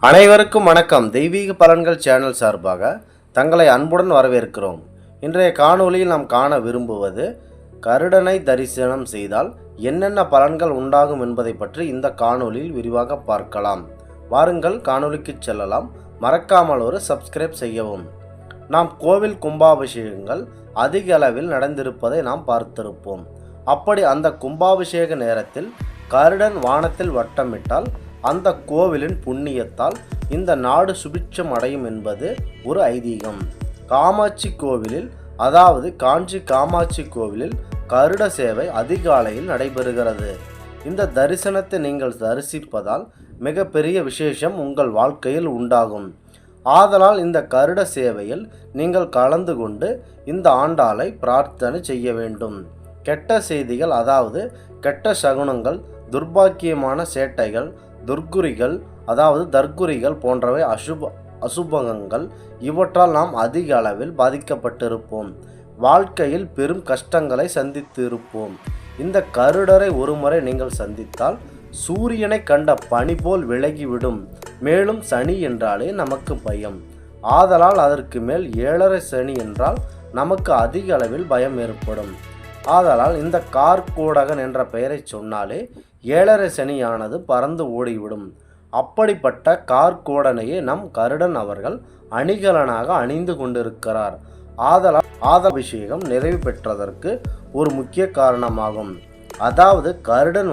அனைவருக்கும் வணக்கம். தெய்வீக பலன்கள் சேனல் சார்பாக தங்களை அன்புடன் வரவேற்கிறோம். இன்றைய காணொளியில் நாம் காண விரும்புவது கருடனை தரிசனம் செய்தால் என்னென்ன பலன்கள் உண்டாகும் என்பதை பற்றி இந்த காணொளியில் விரிவாக பார்க்கலாம். வாருங்கள் காணொளிக்கு செல்லலாம். மறக்காமல் ஒரு சப்ஸ்கிரைப் செய்யவும். நாம் கோவில் கும்பாபிஷேகங்கள் அதிக அளவில் நடந்திருப்பதை நாம் பார்த்திருப்போம். அப்படி அந்த கும்பாபிஷேக நேரத்தில் கருடன் வானத்தில் வட்டமிட்டால் அந்த கோவிலின் புண்ணியத்தால் இந்த நாடு சுபிட்சம் அடையும் என்பது ஒரு ஐதீகம். காமாட்சி கோவிலில், அதாவது காஞ்சி காமாட்சி கோவிலில் கருட சேவை அதிகாலையில் நடைபெறுகிறது. இந்த தரிசனத்தை நீங்கள் தரிசிப்பதால் மிகப்பெரிய விசேஷம் உங்கள் வாழ்க்கையில் உண்டாகும். ஆதலால் இந்த கருட சேவையில் நீங்கள் கலந்து கொண்டு இந்த ஆண்டாளை பிரார்த்தனை செய்ய வேண்டும். கெட்ட செய்திகள், அதாவது கெட்ட சகுனங்கள், துர்பாக்கியமான சேட்டைகள், துர்க்குறிகள், அதாவது தற்குறிகள் போன்றவை அசுபகங்கள், இவற்றால் நாம் அதிக அளவில் பாதிக்கப்பட்டிருப்போம். வாழ்க்கையில் பெரும் கஷ்டங்களை சந்தித்து இருப்போம். இந்த கருடரை ஒருமுறை நீங்கள் சந்தித்தால் சூரியனை கண்ட பனி போல் விலகிவிடும். மேலும் சனி என்றாலே நமக்கு பயம். ஆதலால் அதற்கு மேல் 7.5 சனி என்றால் நமக்கு அதிக அளவில் பயம் ஏற்படும். ஆதலால் இந்த கார்கோடகன் என்ற பெயரை சொன்னாலே 7.5 சனியானது பறந்து ஓடிவிடும். அப்படிப்பட்ட கார்கோடனையே நம் கருடன் அவர்கள் அணிகலனாக அணிந்து கொண்டிருக்கிறார். ஆதலால் அபிஷேகம் நிறைவு பெற்றதற்கு ஒரு முக்கிய காரணமாகும். அதாவது கருடன்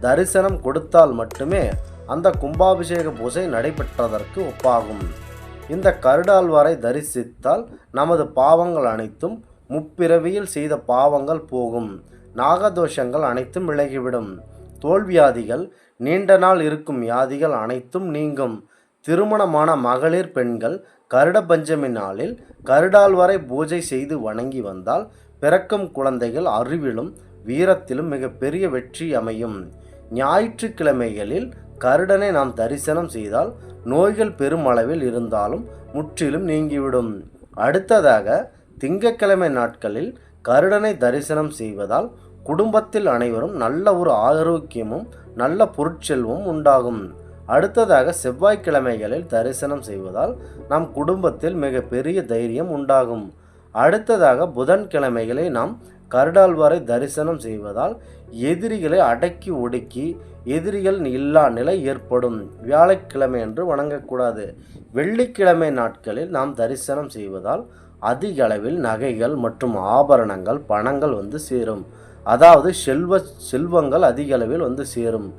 தரிசனம் கொடுத்தால் மட்டுமே அந்த கும்பாபிஷேக பூஜை நடைபெற்றதற்கு ஒப்பாகும். இந்த கருடாழ்வாரை தரிசித்தால் நமது பாவங்கள் அனைத்தும், முப்பிறவியில் செய்த பாவங்கள் போகும். நாகதோஷங்கள் அனைத்தும் விலகிவிடும். தோல்வியாதிகள், நீண்ட நாள் இருக்கும் வியாதிகள் அனைத்தும் நீங்கும். திருமணமான மகளிர் பெண்கள் கருட பஞ்சமி நாளில் கருடாழ்வாரை பூஜை செய்து வணங்கி வந்தால் பிறக்கும் குழந்தைகள் அறிவிலும் வீரத்திலும் மிகப்பெரிய வெற்றி அமையும். ஞாயிற்றுக்கிழமைகளில் கருடனை நாம் தரிசனம் செய்தால் நோய்கள் பெருமளவில் இருந்தாலும் முற்றிலும் நீங்கிவிடும். அடுத்ததாக திங்கட்கிழமை நாட்களில் கருடனை தரிசனம் செய்வதால் குடும்பத்தில் அனைவரும் நல்ல ஒரு ஆரோக்கியமும் நல்ல பொருட்செல்வமும் உண்டாகும். அடுத்ததாக செவ்வாய்க்கிழமைகளில் தரிசனம் செய்வதால் நம் குடும்பத்தில் மிக பெரிய தைரியம் உண்டாகும். அடுத்ததாக புதன்கிழமைகளை நாம் கருடாழ்வாரை தரிசனம் செய்வதால் எதிரிகளை அடக்கி ஒடுக்கி எதிரிகள் இல்லா நிலை ஏற்படும். வியாழக்கிழமை என்று வணங்கக்கூடாது. வெள்ளிக்கிழமை நாட்களில் நாம் தரிசனம் செய்வதால் அதிக அளவில் நகைகள் மற்றும் ஆபரணங்கள், பணங்கள் சேரும். அதாவது செல்வங்கள் அதிக அளவில் சேரும்.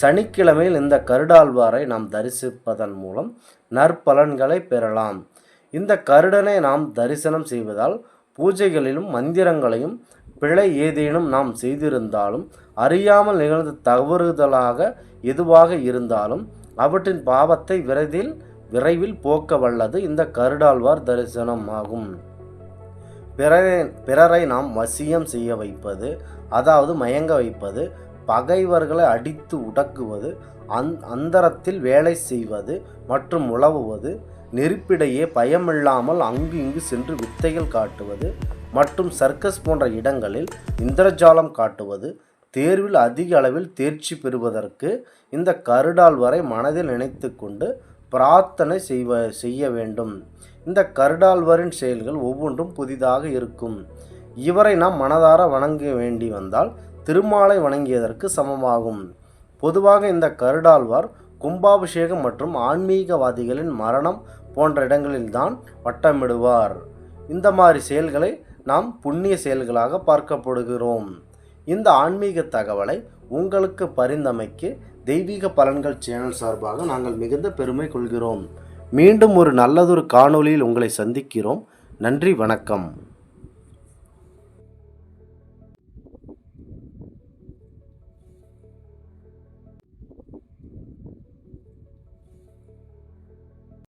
சனிக்கிழமையில் இந்த கருடாழ்வாரை நாம் தரிசிப்பதன் மூலம் நற்பலன்களை பெறலாம். இந்த கருடனை நாம் தரிசனம் செய்வதால் பூஜைகளிலும் மந்திரங்களையும் பிழை ஏதேனும் நாம் செய்திருந்தாலும், அறியாமல் நிகழ்ந்த தவறுதலாக எதுவாக இருந்தாலும் அவற்றின் பாவத்தை விரைவில் போக்க வல்லது இந்த கருடாழ்வார் தரிசனம் ஆகும். பிறரை நாம் வசியம் செய்ய வைப்பது, அதாவது மயங்க வைப்பது, பகைவர்களை அடித்து உடக்குவது, அந்தரத்தில் வேலை செய்வது மற்றும் உழவுவது, நெருப்பிடையே பயமில்லாமல் அங்கு இங்கு சென்று வித்தைகள் காட்டுவது மற்றும் சர்க்கஸ் போன்ற இடங்களில் இந்திரஜாலம் காட்டுவது, தேர்வில் அதிக அளவில் தேர்ச்சி பெறுவதற்கு இந்த கருடாழ்வாரை மனதில் நினைத்து கொண்டு பிரார்த்தனை செய்ய வேண்டும். இந்த கருடாழ்வாரின் செயல்கள் ஒவ்வொன்றும் புதிதாக இருக்கும். இவரை நாம் மனதார வணங்க வேண்டி வந்தால் திருமாலை வணங்கியதற்கு சமமாகும். பொதுவாக இந்த கருடாழ்வார் கும்பாபிஷேகம் மற்றும் ஆன்மீகவாதிகளின் மரணம் போன்ற இடங்களில்தான் வட்டமிடுவார். இந்த மாதிரி செயல்களை நாம் புண்ணிய செயல்களாக பார்க்கப்படுகிறோம். இந்த ஆன்மீக தகவலை உங்களுக்கு பரிந்தமைக்கு தெய்வீக பலன்கள் சேனல் சார்பாக நாங்கள் மிகுந்த பெருமை கொள்கிறோம். மீண்டும் ஒரு நல்லதொரு காணொளியில் உங்களை சந்திக்கிறோம். நன்றி, வணக்கம்.